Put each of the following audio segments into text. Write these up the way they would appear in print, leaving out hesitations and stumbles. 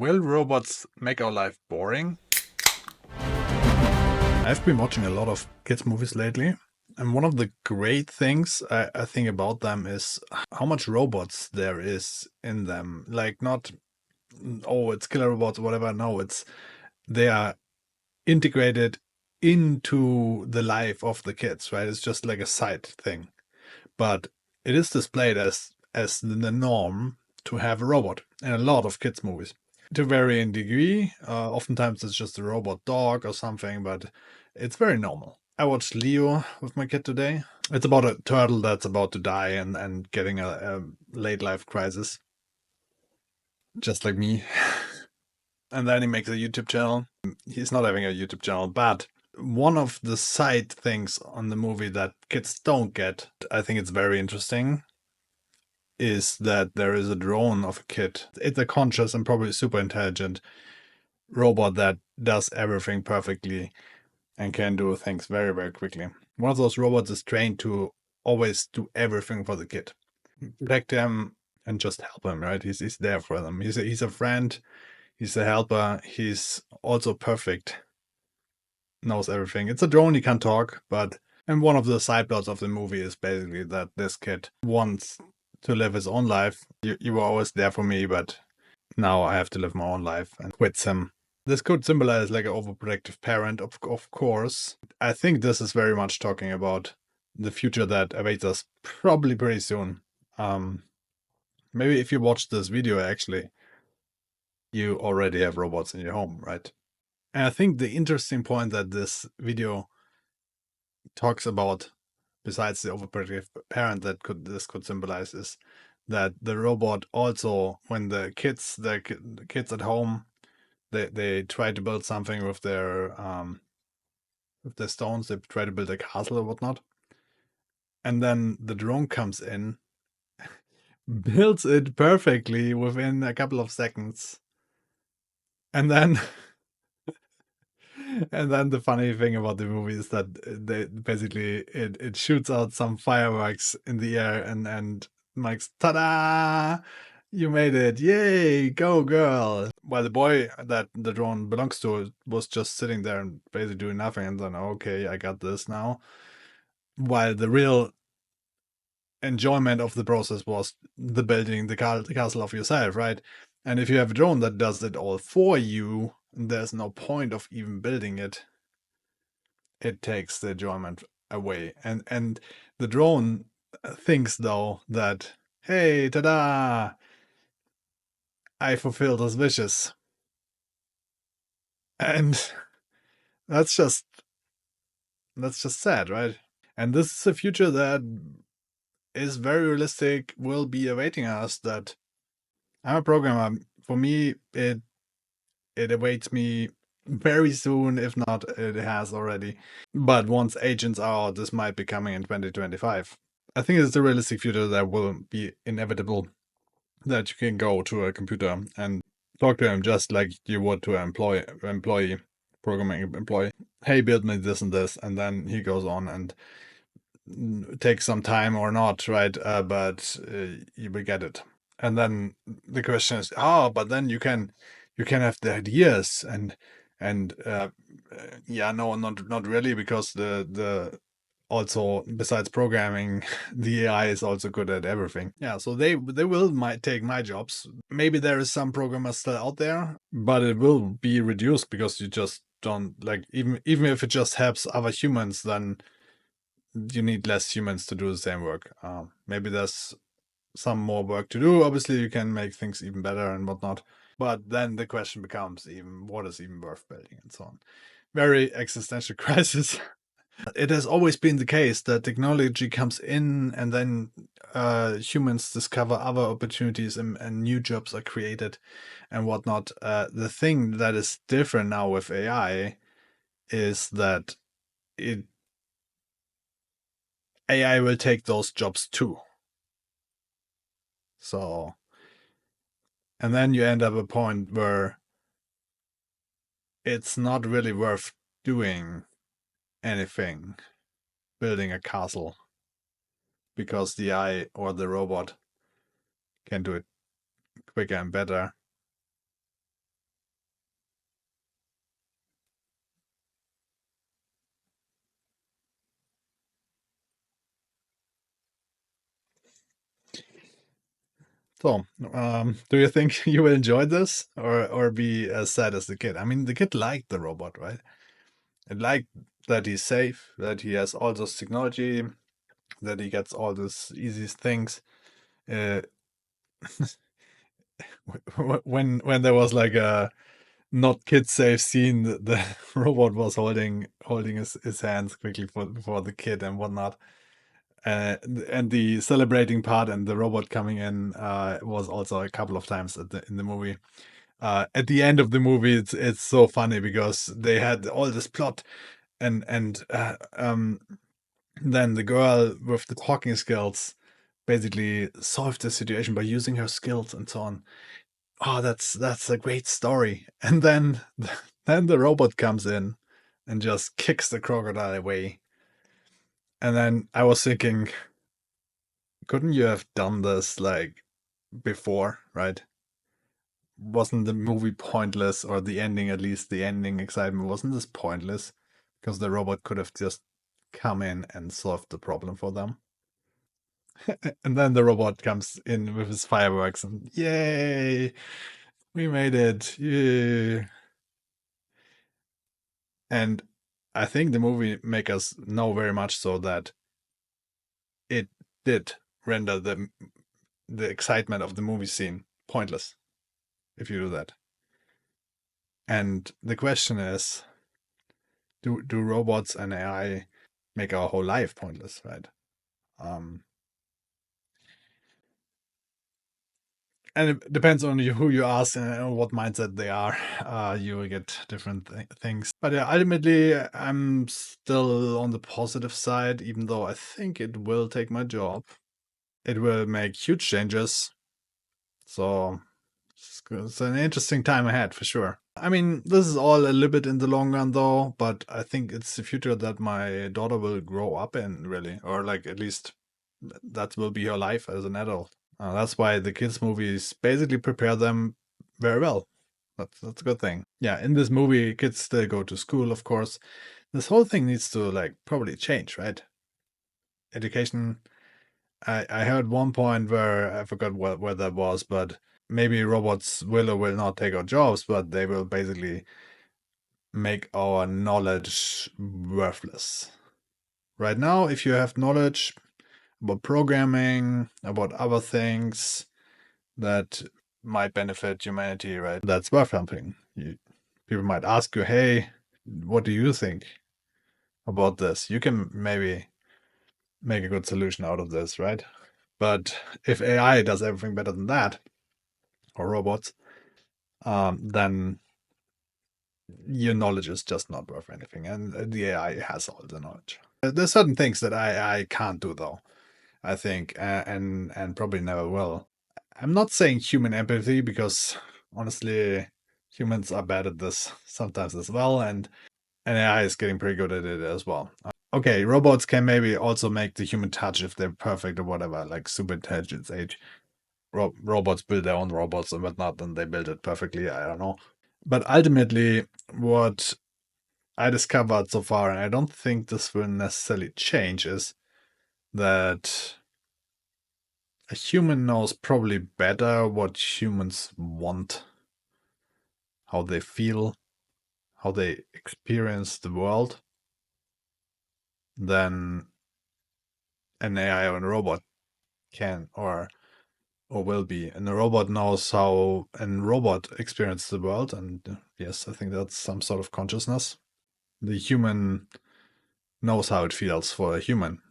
Will robots make our life boring? I've been watching a lot of kids' movies lately, and one of the great things I think about them is how much robots there is in them. Like, not, oh, it's killer robots or whatever. No, they are integrated into the life of the kids, right? It's just like a side thing. But it is displayed as the norm to have a robot in a lot of kids' movies. To varying degree. Oftentimes it's just a robot dog or something, but it's very normal. I watched Leo with my kid today. It's about a turtle that's about to die and getting a late life crisis, just like me. And then he makes a YouTube channel. He's not having a YouTube channel, but one of the side things on the movie that kids don't get, I think it's very interesting, is that there is a drone of a kid. It's a conscious and probably super intelligent robot that does everything perfectly and can do things very, very quickly. One of those robots is trained to always do everything for the kid, protect him, and just help him, right? He's there for them. He's a friend, he's a helper, he's also perfect, knows everything. It's a drone, he can't talk, but. And one of the side plots of the movie is basically that this kid wants to live his own life. You were always there for me, but now I have to live my own life, and quits him. This could symbolize like an overprotective parent, of course. I think this is very much talking about the future that awaits us probably pretty soon. Maybe if you watch this video, actually, you already have robots in your home, right? And I think the interesting point that this video talks about, besides the overprotective parent that this could symbolize, is that the robot also, when the kids at home, they try to build something with their stones. They try to build a castle or whatnot, and then the drone comes in, builds it perfectly within a couple of seconds, and then and then the funny thing about the movie is that they basically it shoots out some fireworks in the air, and Mike's, ta-da! You made it! Yay! Go, girl! While the boy that the drone belongs to was just sitting there and basically doing nothing, and then, okay, I got this now. While the real enjoyment of the process was the building the castle of yourself, right? And if you have a drone that does it all for you, there's no point of even building it. It takes the enjoyment away. And the drone thinks, though, that, hey, ta-da! I fulfilled his wishes. And that's just sad, right? And this is a future that is very realistic, will be awaiting us. That I'm a programmer. For me, it awaits me very soon, if not it has already. But once agents are out, this might be coming in 2025. I think it's a realistic future that will be inevitable, that you can go to a computer and talk to him just like you would to an programming employee. Hey, build me this and this, and then he goes on and takes some time or not, right? But you will get it. And then the question is, but then you can have the ideas and yeah, no, not really, because the also, besides programming, the AI is also good at everything. Yeah, so they might take my jobs. Maybe there is some programmers still out there, but it will be reduced because you just don't, like, even if it just helps other humans, then you need less humans to do the same work. Maybe there's some more work to do. Obviously, you can make things even better and whatnot. But then the question becomes, even what is even worth building, and so on. Very existential crisis. It has always been the case that technology comes in, and then humans discover other opportunities, and new jobs are created and whatnot. The thing that is different now with AI is that AI will take those jobs too. So, and then you end up a point where it's not really worth doing anything, building a castle, because the AI or the robot can do it quicker and better. So, do you think you will enjoy this or be as sad as the kid? I mean, the kid liked the robot, right? It liked that he's safe, that he has all this technology, that he gets all these easy things. Uh, when there was like a not kid safe scene, the robot was holding his hands quickly for the kid and whatnot. And the celebrating part and the robot coming in was also a couple of times in the movie. At the end of the movie, it's so funny because they had all this plot and then the girl with the talking skills basically solved the situation by using her skills and so on. Oh, that's a great story. And then then the robot comes in and just kicks the crocodile away. And then I was thinking, couldn't you have done this like before, right? Wasn't the movie pointless, or the ending, at least the ending excitement, wasn't this pointless? Because the robot could have just come in and solved the problem for them. And then the robot comes in with his fireworks and yay, we made it. Yay. And I think the movie make us know very much so that it did render the excitement of the movie scene pointless if you do that. And the question is, do robots and AI make our whole life pointless, right? Um, and it depends on who you ask and what mindset they are. You will get different things. But yeah, ultimately, I'm still on the positive side, even though I think it will take my job. It will make huge changes. So it's an interesting time ahead for sure. I mean, this is all a little bit in the long run though, but I think it's the future that my daughter will grow up in, really, or like at least that will be her life as an adult. That's why the kids' movies basically prepare them very well. That's a good thing. Yeah, in this movie, kids still go to school, of course. This whole thing needs to like probably change, right? Education. I heard one point where I forgot where that was, but maybe robots will or will not take our jobs, but they will basically make our knowledge worthless. Right now, if you have knowledge about programming, about other things that might benefit humanity, right? That's worth something. People might ask you, hey, what do you think about this? You can maybe make a good solution out of this, right? But if AI does everything better than that, or robots, then your knowledge is just not worth anything, and the AI has all the knowledge. There's certain things that I can't do though. I think, and probably never will. I'm not saying human empathy because honestly, humans are bad at this sometimes as well, and AI is getting pretty good at it as well. Okay, robots can maybe also make the human touch if they're perfect or whatever, like super intelligence age. Robots build their own robots and whatnot, and they build it perfectly. I don't know. But ultimately, what I discovered so far, and I don't think this will necessarily change, is that a human knows probably better what humans want, how they feel, how they experience the world than an AI or a robot can or will be. And a robot knows how a robot experiences the world, and yes, I think that's some sort of consciousness. The human knows how it feels for a human,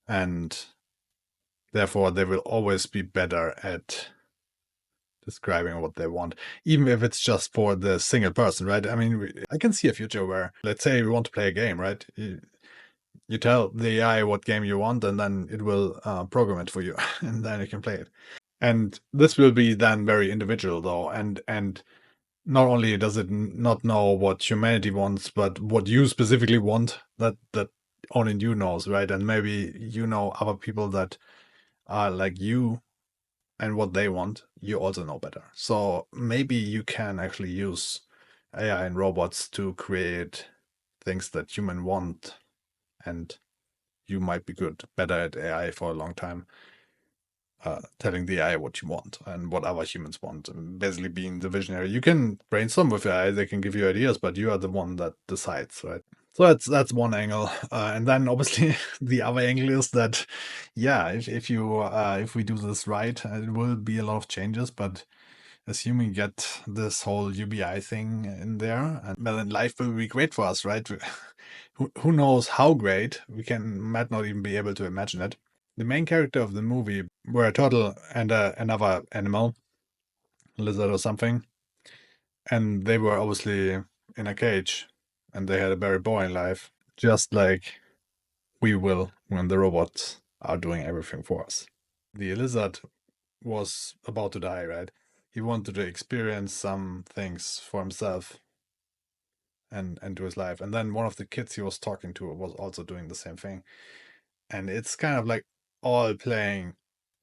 and therefore they will always be better at describing what they want, even if it's just for the single person, right? I mean, I can see a future where, let's say, we want to play a game, right? You tell the AI what game you want, and then it will program it for you, and then you can play it. And this will be then very individual, though, and not only does it not know what humanity wants, but what you specifically want, that only you knows, right? And maybe you know other people that are like you and what they want, you also know better. So maybe you can actually use AI and robots to create things that human want, and you might be better at AI for a long time. telling the AI what you want and what other humans want, and basically being the visionary. You can brainstorm with AI, they can give you ideas, but you are the one that decides, right? So that's one angle, and then obviously the other angle is that, yeah, if we do this right, it will be a lot of changes. But assuming you get this whole UBI thing in there, and well, then life will be great for us, right? Who knows how great? Might not even be able to imagine it. The main character of the movie were a turtle and another animal, lizard or something, and they were obviously in a cage, and they had a very boring life, just like we will when the robots are doing everything for us. The lizard was about to die, right? He wanted to experience some things for himself and to his life. And then one of the kids he was talking to was also doing the same thing. And it's kind of like all playing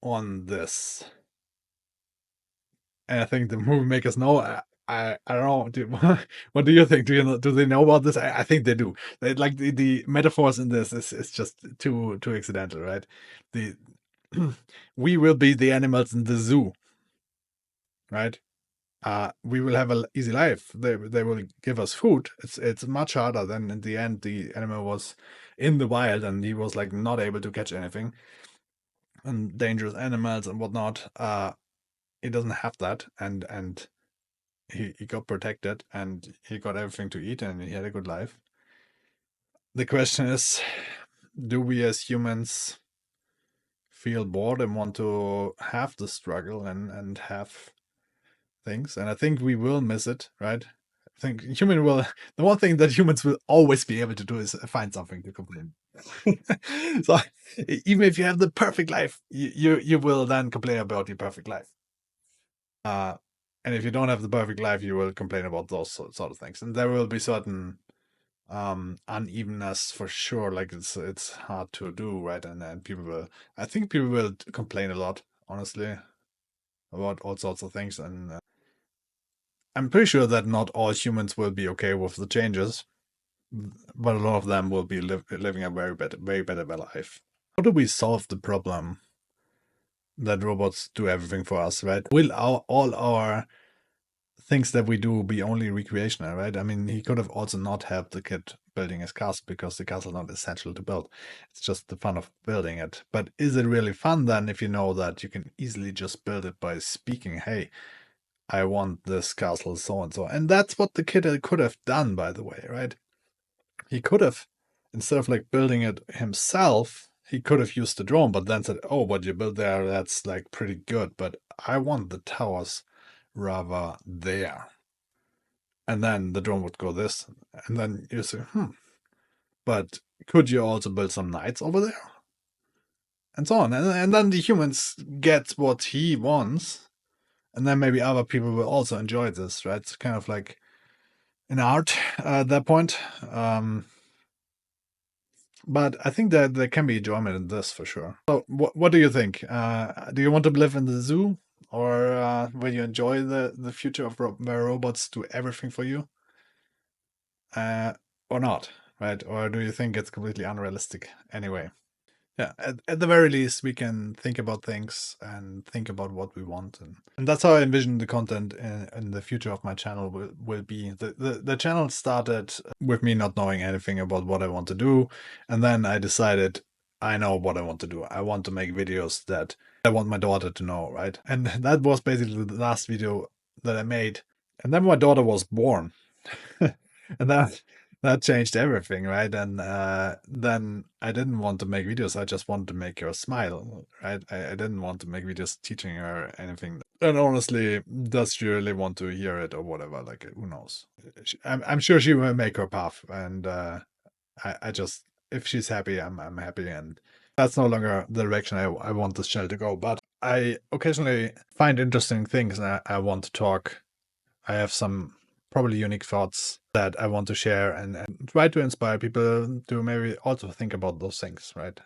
on this. And I think the movie makers know. I don't know. What do you think? Do they know about this? I think they do. Like the metaphors in this is just too accidental, right? The we will be the animals in the zoo, right? We will have an easy life. They will give us food. It's much harder than in the end. The animal was in the wild and he was like not able to catch anything and dangerous animals and whatnot. He doesn't have that, and he got protected and he got everything to eat and he had a good life. The question is, do we as humans feel bored and want to have the struggle and have things? And I think we will miss it, right? I think the one thing that humans will always be able to do is find something to complain. So even if you have the perfect life, you will then complain about your perfect life. And if you don't have the perfect life, you will complain about those sort of things. And there will be certain unevenness for sure. Like it's hard to do, right? And I think people will complain a lot, honestly, about all sorts of things. And I'm pretty sure that not all humans will be okay with the changes, but a lot of them will be living a very better life. How do we solve the problem that robots do everything for us, right? Will all our things that we do be only recreational, right? I mean, he could have also not helped the kid building his castle because the castle is not essential to build. It's just the fun of building it. But is it really fun then if you know that you can easily just build it by speaking, hey, I want this castle so and so. And that's what the kid could have done, by the way, right? He could have, instead of like building it himself, he could have used the drone, but then said, oh, what you built there, that's like pretty good, but I want the towers rather there. And then the drone would go this, and then you say, but could you also build some knights over there? And so on. And then the humans get what he wants, and then maybe other people will also enjoy this, right? It's kind of like an art at that point. But I think that there can be enjoyment in this for sure. So, what do you think? Do you want to live in the zoo, or will you enjoy the future of where robots do everything for you, or not? Right? Or do you think it's completely unrealistic anyway? Yeah, at the very least, we can think about things and think about what we want. And that's how I envision the content in the future of my channel will be. The channel started with me not knowing anything about what I want to do. And then I decided I know what I want to do. I want to make videos that I want my daughter to know, right? And that was basically the last video that I made. And then my daughter was born. And that changed everything, right? And then I didn't want to make videos. I just wanted to make her smile, right? I didn't want to make videos teaching her anything. And honestly, does she really want to hear it or whatever? Like, who knows? I'm sure she will make her path. And I just, if she's happy, I'm happy. And that's no longer the direction I want this channel to go. But I occasionally find interesting things and I want to talk. I have some probably unique thoughts that I want to share and try to inspire people to maybe also think about those things, right?